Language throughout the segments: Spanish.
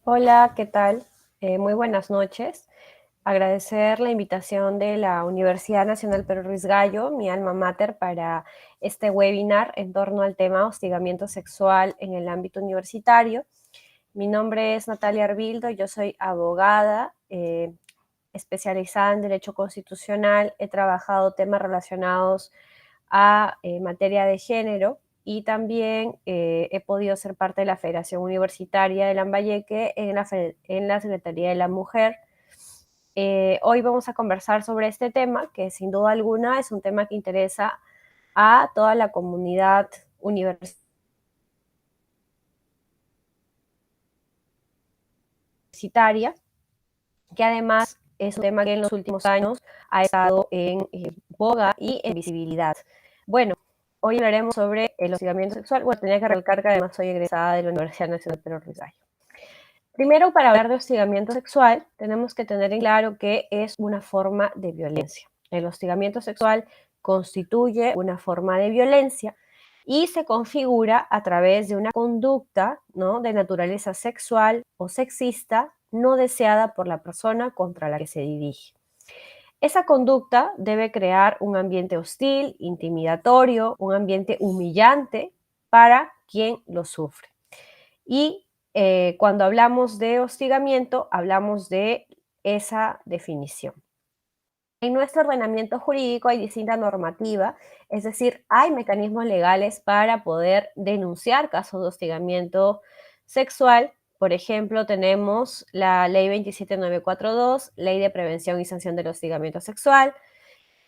Hola, ¿qué tal? Muy buenas noches. Agradecer la invitación de la Universidad Nacional Pedro Ruiz Gallo, mi alma mater, para este webinar en torno al tema hostigamiento sexual en el ámbito universitario. Mi nombre es Natalia Arbildo, yo soy abogada especializada en Derecho Constitucional. He trabajado temas relacionados a materia de género y también he podido ser parte de la Federación Universitaria de Lambayeque en la Secretaría de la Mujer. Hoy vamos a conversar sobre este tema, que sin duda alguna es un tema que interesa a toda la comunidad universitaria, que además es un tema que en los últimos años ha estado en boga y en visibilidad. Bueno, hoy hablaremos sobre el hostigamiento sexual. Bueno, tenía que recalcar que además soy egresada de la Universidad Nacional Pedro Ruiz Gallo. Primero, para hablar de hostigamiento sexual, tenemos que tener en claro que es una forma de violencia. El hostigamiento sexual constituye una forma de violencia y se configura a través de una conducta, ¿no?, de naturaleza sexual o sexista no deseada por la persona contra la que se dirige. Esa conducta debe crear un ambiente hostil, intimidatorio, un ambiente humillante para quien lo sufre. Y cuando hablamos de hostigamiento, hablamos de esa definición. En nuestro ordenamiento jurídico hay distinta normativa, es decir, hay mecanismos legales para poder denunciar casos de hostigamiento sexual. Por ejemplo, tenemos la Ley 27942, Ley de Prevención y Sanción del Hostigamiento Sexual.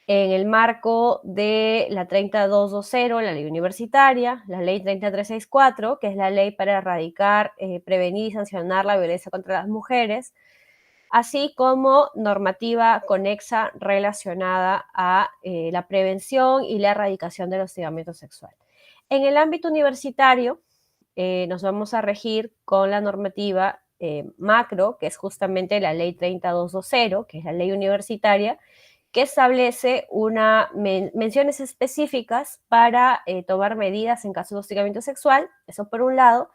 En el marco de la 30220, la ley universitaria, la ley 30364, que es la ley para erradicar, prevenir y sancionar la violencia contra las mujeres, así como normativa conexa relacionada a la prevención y la erradicación del hostigamiento sexual. En el ámbito universitario, nos vamos a regir con la normativa macro, que es justamente la ley 30220, que es la ley universitaria, que establece menciones específicas para tomar medidas en caso de hostigamiento sexual, eso por un lado.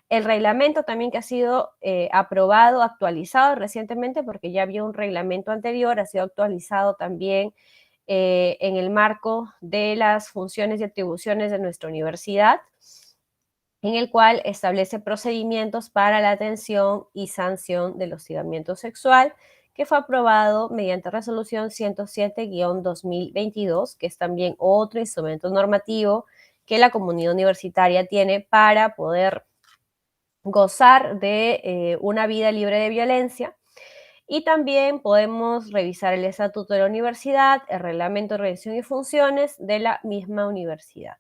El reglamento también que ha sido aprobado, actualizado recientemente, porque ya había un reglamento anterior, ha sido actualizado también en el marco de las funciones y atribuciones de nuestra universidad, en el cual establece procedimientos para la atención y sanción del hostigamiento sexual, que fue aprobado mediante resolución 107-2022, que es también otro instrumento normativo que la comunidad universitaria tiene para poder gozar de una vida libre de violencia. Y también podemos revisar el estatuto de la universidad, el reglamento de organización y funciones de la misma universidad.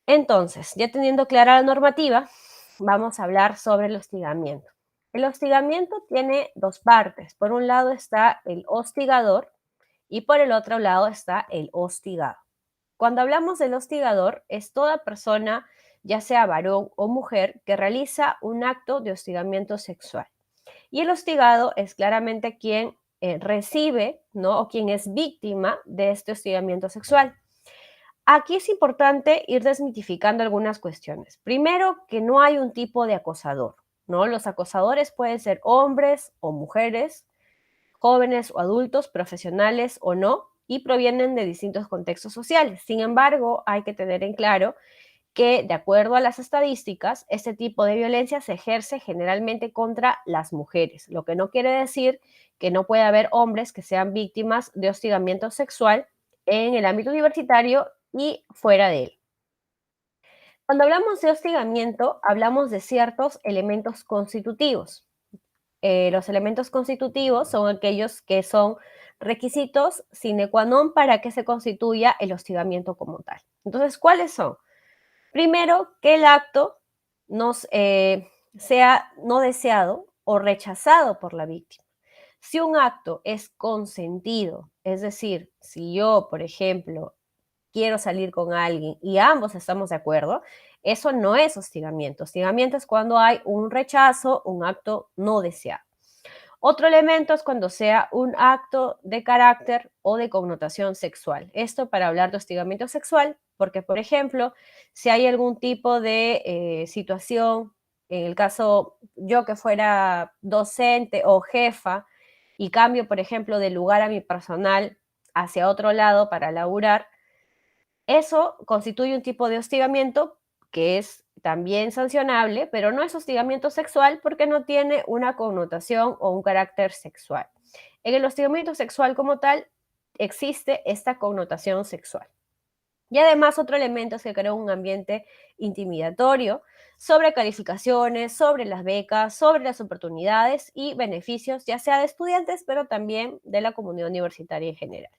Entonces, ya teniendo clara la normativa, vamos a hablar sobre el hostigamiento. El hostigamiento tiene dos partes. Por un lado está el hostigador y por el otro lado está el hostigado. Cuando hablamos del hostigador, es toda persona, ya sea varón o mujer, que realiza un acto de hostigamiento sexual. Y el hostigado es claramente quien recibe, ¿no?, o quien es víctima de este hostigamiento sexual. Aquí es importante ir desmitificando algunas cuestiones. Primero, que no hay un tipo de acosador, ¿no? Los acosadores pueden ser hombres o mujeres, jóvenes o adultos, profesionales o no, y provienen de distintos contextos sociales. Sin embargo, hay que tener en claro que, de acuerdo a las estadísticas, este tipo de violencia se ejerce generalmente contra las mujeres, lo que no quiere decir que no pueda haber hombres que sean víctimas de hostigamiento sexual en el ámbito universitario y fuera de él. Cuando hablamos de hostigamiento, hablamos de ciertos elementos constitutivos. Los elementos constitutivos son aquellos que son requisitos sine qua non para que se constituya el hostigamiento como tal. Entonces, ¿cuáles son? Primero, que el acto sea no deseado o rechazado por la víctima. Si un acto es consentido, es decir, si yo, por ejemplo, quiero salir con alguien y ambos estamos de acuerdo, eso no es hostigamiento. Hostigamiento es cuando hay un rechazo, un acto no deseado. Otro elemento es cuando sea un acto de carácter o de connotación sexual. Esto para hablar de hostigamiento sexual, porque, por ejemplo, si hay algún tipo de situación en el caso yo que fuera docente o jefa y cambio, por ejemplo, de lugar a mi personal hacia otro lado para laburar, eso constituye un tipo de hostigamiento que es también sancionable, pero no es hostigamiento sexual porque no tiene una connotación o un carácter sexual. En el hostigamiento sexual como tal existe esta connotación sexual. Y además otro elemento es que crea un ambiente intimidatorio sobre calificaciones, sobre las becas, sobre las oportunidades y beneficios, ya sea de estudiantes, pero también de la comunidad universitaria en general.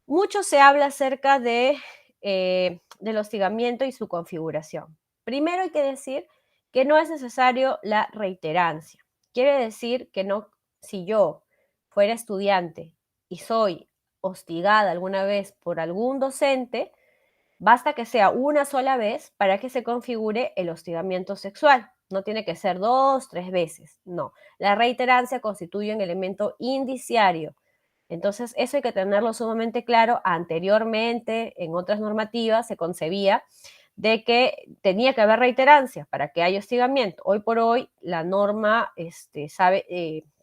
Mucho se habla acerca del hostigamiento y su configuración. Primero hay que decir que no es necesario la reiterancia. Quiere decir que no, si yo fuera estudiante y soy hostigada alguna vez por algún docente, basta que sea una sola vez para que se configure el hostigamiento sexual. No tiene que ser 2, 3 veces. No. La reiterancia constituye un elemento indiciario. Entonces, eso hay que tenerlo sumamente claro. Anteriormente, en otras normativas, se concebía de que tenía que haber reiterancia para que haya hostigamiento. Hoy por hoy, la norma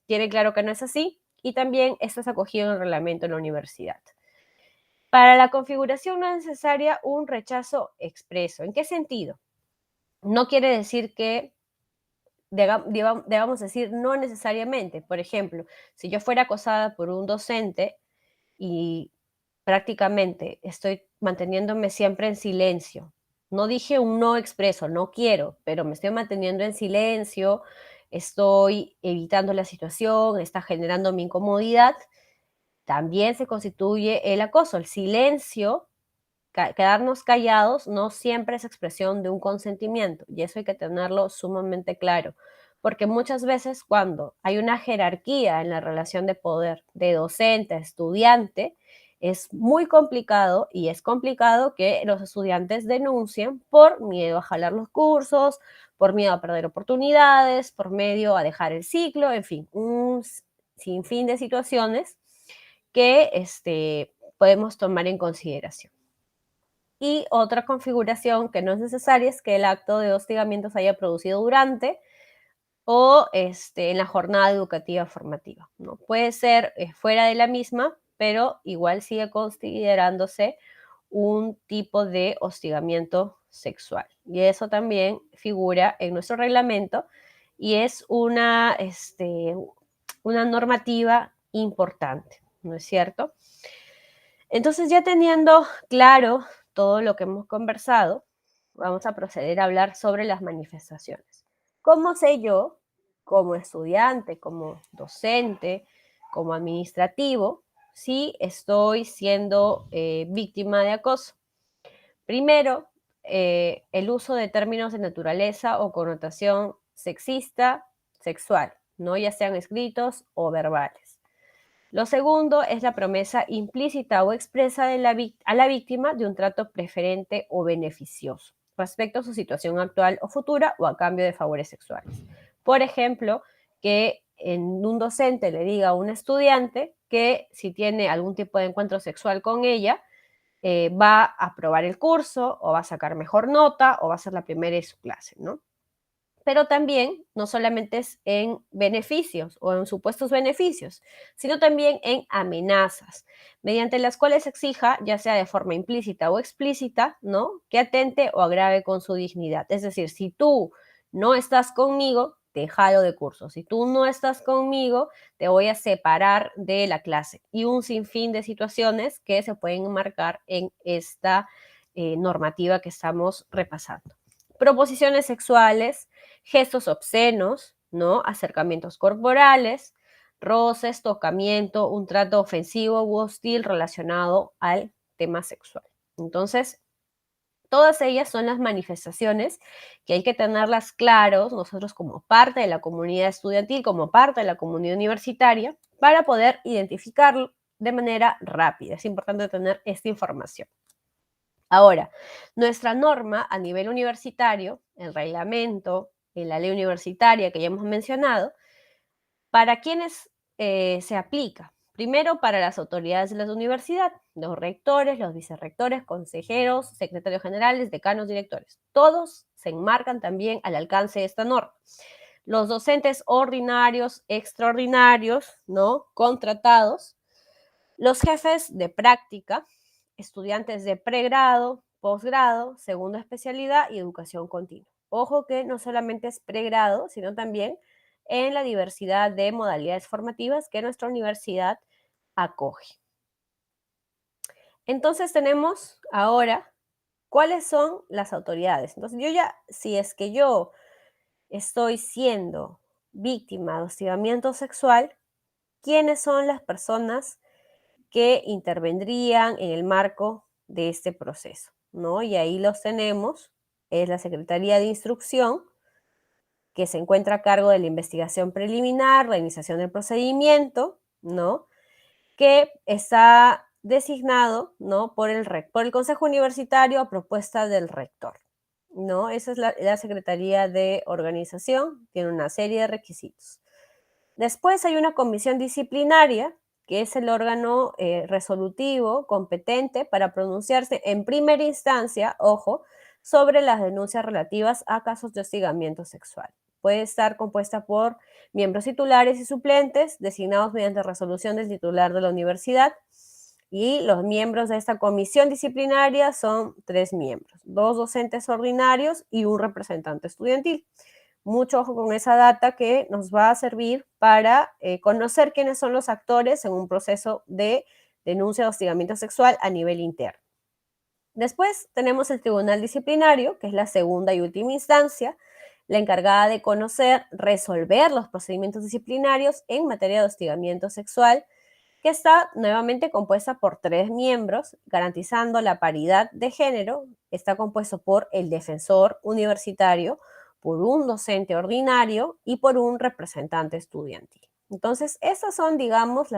tiene claro que no es así y también esto es acogido en el reglamento en la universidad. Para la configuración no es necesaria un rechazo expreso. ¿En qué sentido? No quiere decir que debamos decir no necesariamente. Por ejemplo, si yo fuera acosada por un docente y prácticamente estoy manteniéndome siempre en silencio, no dije un no expreso, no quiero, pero me estoy manteniendo en silencio, estoy evitando la situación, está generando mi incomodidad, también se constituye el acoso. El silencio, quedarnos callados no siempre es expresión de un consentimiento y eso hay que tenerlo sumamente claro, porque muchas veces cuando hay una jerarquía en la relación de poder de docente a estudiante, es muy complicado y es complicado que los estudiantes denuncien por miedo a jalar los cursos, por miedo a perder oportunidades, por miedo a dejar el ciclo, en fin, un sinfín de situaciones que podemos tomar en consideración. Y otra configuración que no es necesaria es que el acto de hostigamiento se haya producido durante o en la jornada educativa formativa, ¿no? Puede ser fuera de la misma, pero igual sigue considerándose un tipo de hostigamiento sexual. Y eso también figura en nuestro reglamento y es una normativa importante, ¿no es cierto? Entonces, ya teniendo claro todo lo que hemos conversado, vamos a proceder a hablar sobre las manifestaciones. ¿Cómo sé yo, como estudiante, como docente, como administrativo, si estoy siendo víctima de acoso? Primero, el uso de términos de naturaleza o connotación sexista, sexual, ¿no? Ya sean escritos o verbales. Lo segundo es la promesa implícita o expresa a la víctima de un trato preferente o beneficioso respecto a su situación actual o futura o a cambio de favores sexuales. Por ejemplo, que en un docente le diga a un estudiante que si tiene algún tipo de encuentro sexual con ella, va a aprobar el curso o va a sacar mejor nota o va a ser la primera de su clase, ¿no? Pero también no solamente es en beneficios o en supuestos beneficios, sino también en amenazas, mediante las cuales exija, ya sea de forma implícita o explícita, ¿no? Que atente o agrave con su dignidad. Es decir, si tú no estás conmigo, te jalo de curso. Si tú no estás conmigo, te voy a separar de la clase. Y un sinfín de situaciones que se pueden marcar en esta normativa que estamos repasando. Proposiciones sexuales, gestos obscenos, ¿no? Acercamientos corporales, roces, tocamiento, un trato ofensivo u hostil relacionado al tema sexual. Entonces, todas ellas son las manifestaciones que hay que tenerlas claros nosotros como parte de la comunidad estudiantil, como parte de la comunidad universitaria, para poder identificarlo de manera rápida. Es importante tener esta información. Ahora, nuestra norma a nivel universitario, el reglamento, la ley universitaria que ya hemos mencionado, ¿para quiénes se aplica? Primero, para las autoridades de la universidad, los rectores, los vicerrectores, consejeros, secretarios generales, decanos, directores. Todos se enmarcan también al alcance de esta norma. Los docentes ordinarios, extraordinarios, ¿no? Contratados, los jefes de práctica, estudiantes de pregrado, posgrado, segunda especialidad y educación continua. Ojo que no solamente es pregrado, sino también en la diversidad de modalidades formativas que nuestra universidad acoge. Entonces tenemos ahora cuáles son las autoridades. Entonces si es que yo estoy siendo víctima de hostigamiento sexual, ¿quiénes son las personas que intervendrían en el marco de este proceso? ¿No? Y ahí los tenemos, es la Secretaría de Instrucción, que se encuentra a cargo de la investigación preliminar, la iniciación del procedimiento, ¿no? Que está designado, ¿no? por el Consejo Universitario a propuesta del rector, ¿no? Esa es la Secretaría de Organización, tiene una serie de requisitos. Después hay una comisión disciplinaria, que es el órgano resolutivo competente para pronunciarse en primera instancia, ojo, sobre las denuncias relativas a casos de hostigamiento sexual. Puede estar compuesta por miembros titulares y suplentes designados mediante resolución del titular de la universidad, y los miembros de esta comisión disciplinaria son 3 miembros, 2 docentes ordinarios y un representante estudiantil. Mucho ojo con esa data que nos va a servir para conocer quiénes son los actores en un proceso de denuncia de hostigamiento sexual a nivel interno. Después tenemos el Tribunal Disciplinario, que es la segunda y última instancia, la encargada de conocer, resolver los procedimientos disciplinarios en materia de hostigamiento sexual, que está nuevamente compuesta por 3 miembros, garantizando la paridad de género. Está compuesto por el defensor universitario, por un docente ordinario y por un representante estudiantil. Entonces, esas son, digamos,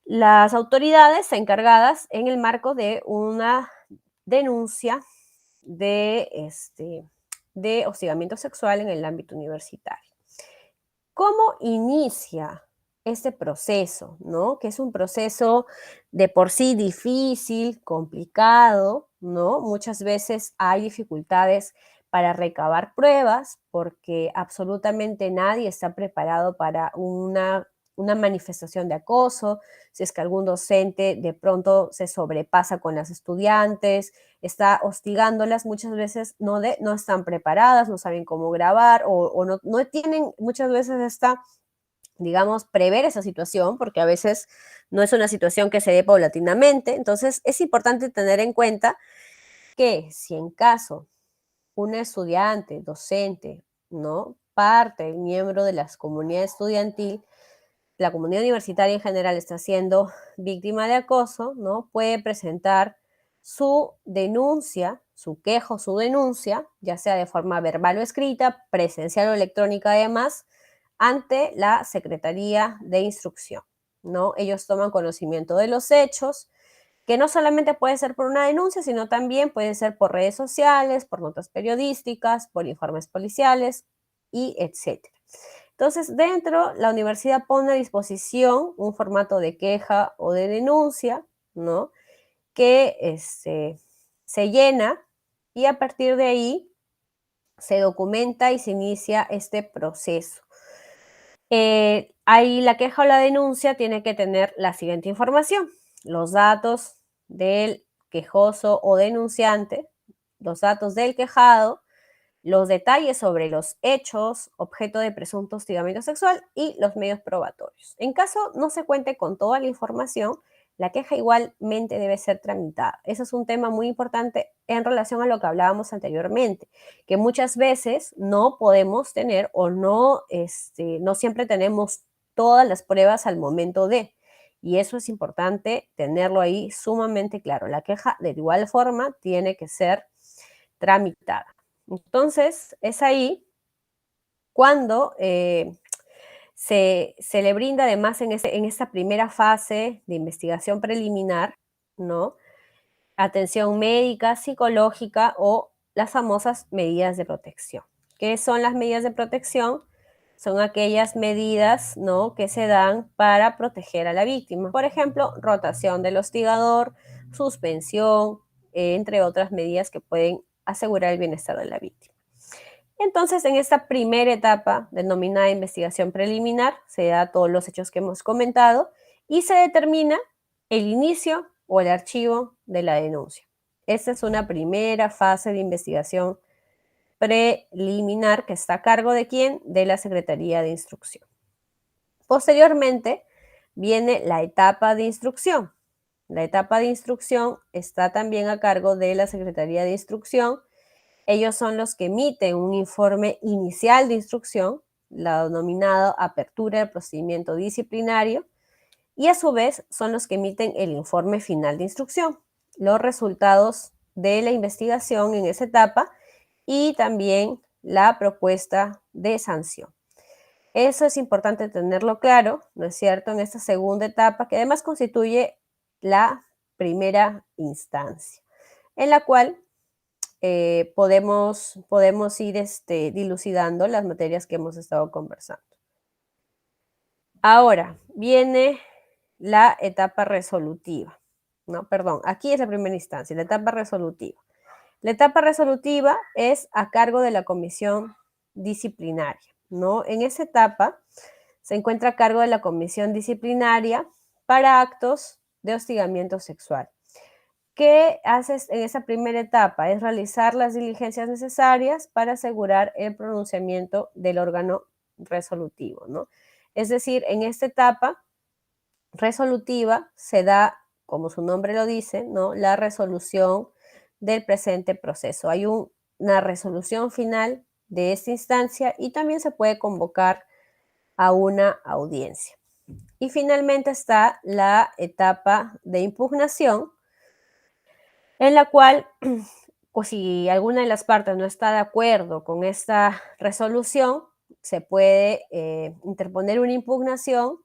las autoridades encargadas en el marco de una denuncia de hostigamiento sexual en el ámbito universitario. ¿Cómo inicia este proceso, ¿no? Que es un proceso de por sí difícil, complicado, ¿no? Muchas veces hay dificultades para recabar pruebas porque absolutamente nadie está preparado para una manifestación de acoso. Si es que algún docente de pronto se sobrepasa con las estudiantes, está hostigándolas, muchas veces no están preparadas, no saben cómo grabar o no tienen muchas veces esta, digamos, prever esa situación, porque a veces no es una situación que se dé paulatinamente. Entonces, es importante tener en cuenta que si en caso un estudiante, docente, ¿no? Parte, miembro de la comunidad estudiantil, la comunidad universitaria en general está siendo víctima de acoso, ¿no? Puede presentar su denuncia, su quejo, su denuncia, ya sea de forma verbal o escrita, presencial o electrónica además, ante la Secretaría de Instrucción, ¿no? Ellos toman conocimiento de los hechos, que no solamente puede ser por una denuncia, sino también puede ser por redes sociales, por notas periodísticas, por informes policiales y etcétera. Entonces, la universidad pone a disposición un formato de queja o de denuncia, ¿no? Que se llena y a partir de ahí se documenta y se inicia este proceso. Ahí la queja o la denuncia tiene que tener la siguiente información: los datos del quejoso o denunciante, los datos del quejado, los detalles sobre los hechos, objeto de presunto hostigamiento sexual y los medios probatorios. En caso no se cuente con toda la información, la queja igualmente debe ser tramitada. Ese es un tema muy importante en relación a lo que hablábamos anteriormente, que muchas veces no podemos tener o no siempre tenemos todas las pruebas al momento de, y eso es importante tenerlo ahí sumamente claro. La queja de igual forma tiene que ser tramitada. Entonces, es ahí cuando se le brinda además en esta primera fase de investigación preliminar, ¿no? Atención médica, psicológica o las famosas medidas de protección. ¿Qué son las medidas de protección? son aquellas medidas, ¿no?, que se dan para proteger a la víctima. Por ejemplo, rotación del hostigador, suspensión, entre otras medidas que pueden asegurar el bienestar de la víctima. Entonces, en esta primera etapa, denominada investigación preliminar, se da todos los hechos que hemos comentado y se determina el inicio o el archivo de la denuncia. Esta es una primera fase de investigación preliminar que está a cargo de ¿quién? De la Secretaría de Instrucción. Posteriormente viene la etapa de instrucción. La etapa de instrucción está también a cargo de la Secretaría de Instrucción. Ellos son los que emiten un informe inicial de instrucción, la denominada apertura del procedimiento disciplinario, y a su vez son los que emiten el informe final de instrucción, los resultados de la investigación en esa etapa y también la propuesta de sanción. Eso es importante tenerlo claro, ¿no es cierto?, en esta segunda etapa, que además constituye la primera instancia, en la cual podemos ir dilucidando las materias que hemos estado conversando. Ahora, viene la etapa resolutiva, ¿no? Perdón, aquí es la primera instancia, la etapa resolutiva. La etapa resolutiva es a cargo de la comisión disciplinaria, ¿no? En esa etapa se encuentra a cargo de la comisión disciplinaria para actos de hostigamiento sexual. ¿Qué haces en esa primera etapa? Es realizar las diligencias necesarias para asegurar el pronunciamiento del órgano resolutivo, ¿no? Es decir, en esta etapa resolutiva se da, como su nombre lo dice, ¿no?, la resolución del presente proceso. Hay una resolución final de esta instancia y también se puede convocar a una audiencia. Y finalmente está la etapa de impugnación, en la cual, pues, si alguna de las partes no está de acuerdo con esta resolución, se puede interponer una impugnación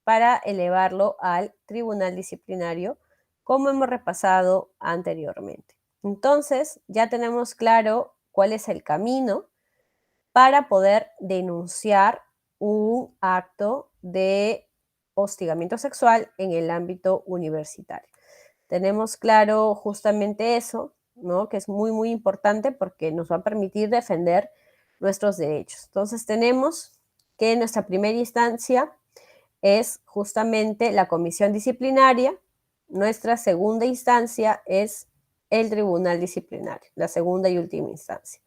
para elevarlo al tribunal disciplinario, como hemos repasado anteriormente. Entonces, ya tenemos claro cuál es el camino para poder denunciar un acto de hostigamiento sexual en el ámbito universitario. Tenemos claro justamente eso, ¿no?, que es muy, muy importante porque nos va a permitir defender nuestros derechos. Entonces, tenemos que nuestra primera instancia es justamente la comisión disciplinaria. Nuestra segunda instancia es el tribunal disciplinario, la segunda y última instancia.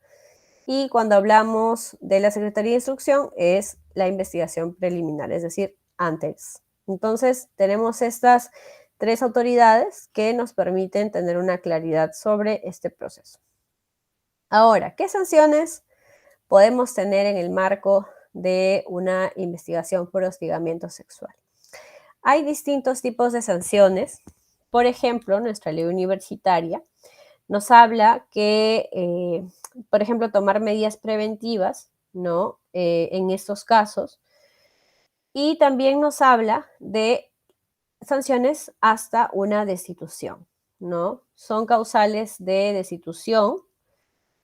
Y cuando hablamos de la Secretaría de Instrucción es la investigación preliminar, es decir, antes. Entonces, tenemos estas tres autoridades que nos permiten tener una claridad sobre este proceso. Ahora, ¿qué sanciones podemos tener en el marco de una investigación por hostigamiento sexual? Hay distintos tipos de sanciones. Por ejemplo, nuestra ley universitaria nos habla que, por ejemplo, tomar medidas preventivas, ¿no?, en estos casos. Y también nos habla de sanciones hasta una destitución, ¿no? Son causales de destitución,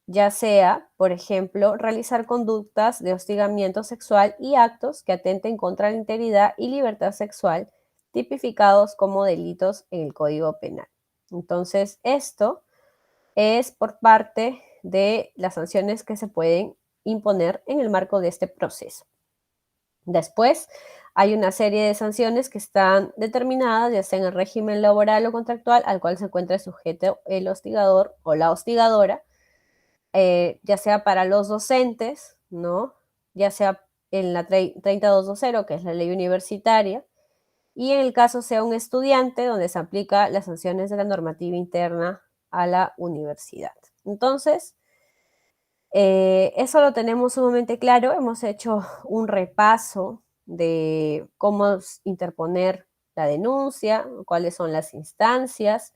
ya sea, por ejemplo, realizar conductas de hostigamiento sexual y actos que atenten contra la integridad y libertad sexual, tipificados como delitos en el Código Penal. Entonces, esto es por parte de las sanciones que se pueden imponer en el marco de este proceso. Después, hay una serie de sanciones que están determinadas, ya sea en el régimen laboral o contractual, al cual se encuentra sujeto el hostigador o la hostigadora, ya sea para los docentes, ¿no?, ya sea en la 3220, que es la ley universitaria, y en el caso sea un estudiante, donde se aplica las sanciones de la normativa interna a la universidad. Entonces, eso lo tenemos sumamente claro. Hemos hecho un repaso de cómo interponer la denuncia, cuáles son las instancias,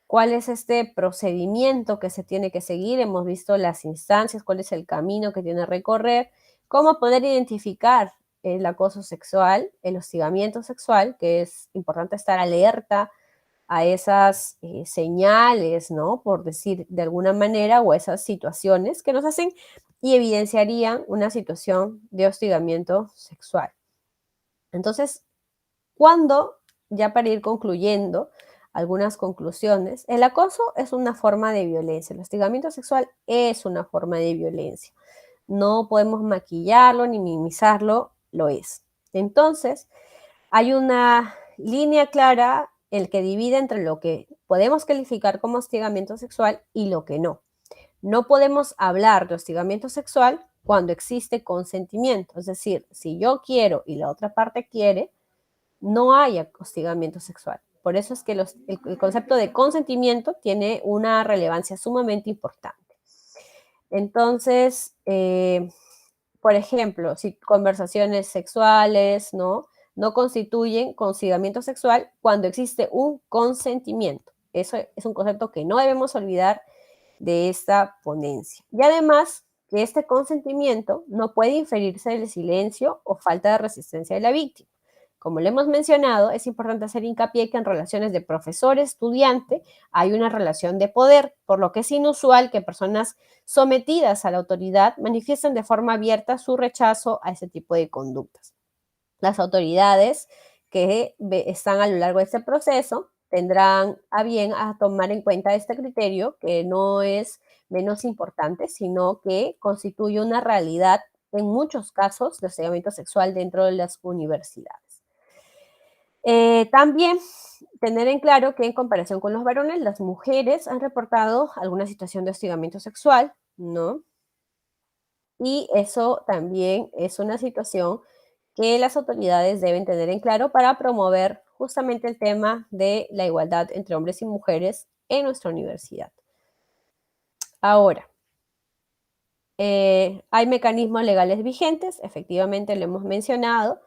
cuál es este procedimiento que se tiene que seguir. Hemos visto las instancias, cuál es el camino que tiene que recorrer, cómo poder identificar el acoso sexual, el hostigamiento sexual, que es importante estar alerta a esas señales, ¿no? Por decir de alguna manera, o esas situaciones que nos hacen y evidenciarían una situación de hostigamiento sexual. Entonces, cuando, ya para ir concluyendo algunas conclusiones, el acoso es una forma de violencia, el hostigamiento sexual es una forma de violencia. No podemos maquillarlo ni minimizarlo, lo es. Entonces, hay una línea clara el que divide entre lo que podemos calificar como hostigamiento sexual y lo que no. No podemos hablar de hostigamiento sexual cuando existe consentimiento, es decir, si yo quiero y la otra parte quiere, no hay hostigamiento sexual. Por eso es que el concepto de consentimiento tiene una relevancia sumamente importante. Entonces, por ejemplo, si conversaciones sexuales, ¿no? No constituyen hostigamiento sexual cuando existe un consentimiento. Eso es un concepto que no debemos olvidar de esta ponencia. Y además, que este consentimiento no puede inferirse del silencio o falta de resistencia de la víctima. Como le hemos mencionado, es importante hacer hincapié que en relaciones de profesor-estudiante hay una relación de poder, por lo que es inusual que personas sometidas a la autoridad manifiesten de forma abierta su rechazo a ese tipo de conductas. Las autoridades que están a lo largo de este proceso tendrán a bien a tomar en cuenta este criterio, que no es menos importante, sino que constituye una realidad en muchos casos de hostigamiento sexual dentro de las universidades. También tener en claro que en comparación con los varones, las mujeres han reportado alguna situación de hostigamiento sexual, ¿no? Y eso también es una situación que las autoridades deben tener en claro para promover justamente el tema de la igualdad entre hombres y mujeres en nuestra universidad. Ahora, hay mecanismos legales vigentes, efectivamente lo hemos mencionado.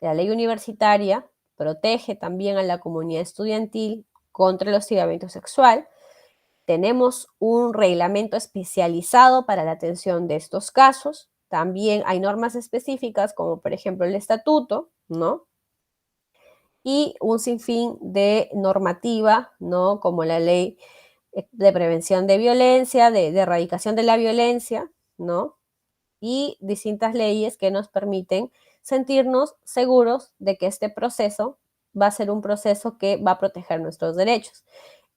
La ley universitaria protege también a la comunidad estudiantil contra el hostigamiento sexual. Tenemos un reglamento especializado para la atención de estos casos. También hay normas específicas, como por ejemplo el estatuto, ¿no? Y un sinfín de normativa, ¿no? Como la ley de prevención de violencia, de erradicación de la violencia, ¿no? Y distintas leyes que nos permiten sentirnos seguros de que este proceso va a ser un proceso que va a proteger nuestros derechos.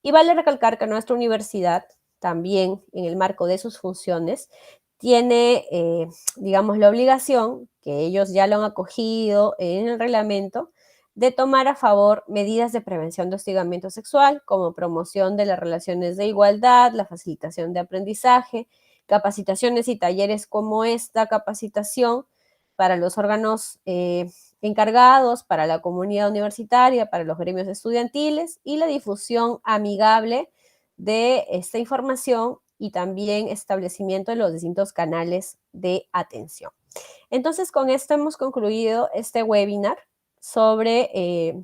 Y vale recalcar que nuestra universidad también, en el marco de sus funciones, tiene, digamos, la obligación, que ellos ya lo han acogido en el reglamento, de tomar a favor medidas de prevención de hostigamiento sexual, como promoción de las relaciones de igualdad, la facilitación de aprendizaje, capacitaciones y talleres como esta capacitación para los órganos encargados, para la comunidad universitaria, para los gremios estudiantiles y la difusión amigable de esta información y también establecimiento de los distintos canales de atención. Entonces, con esto hemos concluido este webinar sobre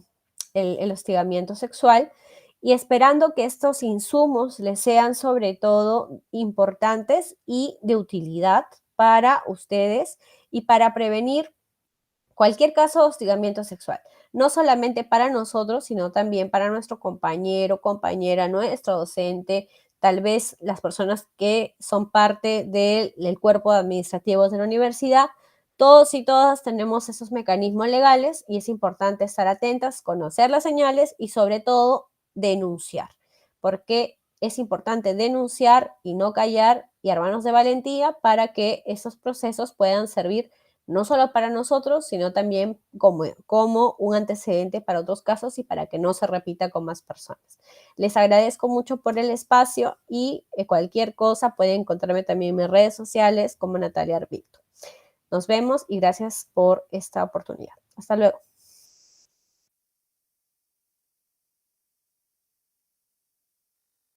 el hostigamiento sexual y esperando que estos insumos les sean sobre todo importantes y de utilidad para ustedes y para prevenir cualquier caso de hostigamiento sexual, no solamente para nosotros, sino también para nuestro compañero, compañera, nuestro docente, tal vez las personas que son parte del cuerpo de administrativos de la universidad. Todos y todas tenemos esos mecanismos legales y es importante estar atentas, conocer las señales y sobre todo denunciar, porque es importante denunciar y no callar y armarnos de valentía para que esos procesos puedan servir no solo para nosotros, sino también como un antecedente para otros casos y para que no se repita con más personas. Les agradezco mucho por el espacio y cualquier cosa pueden encontrarme también en mis redes sociales como Natalia Arbito. Nos vemos y gracias por esta oportunidad. Hasta luego.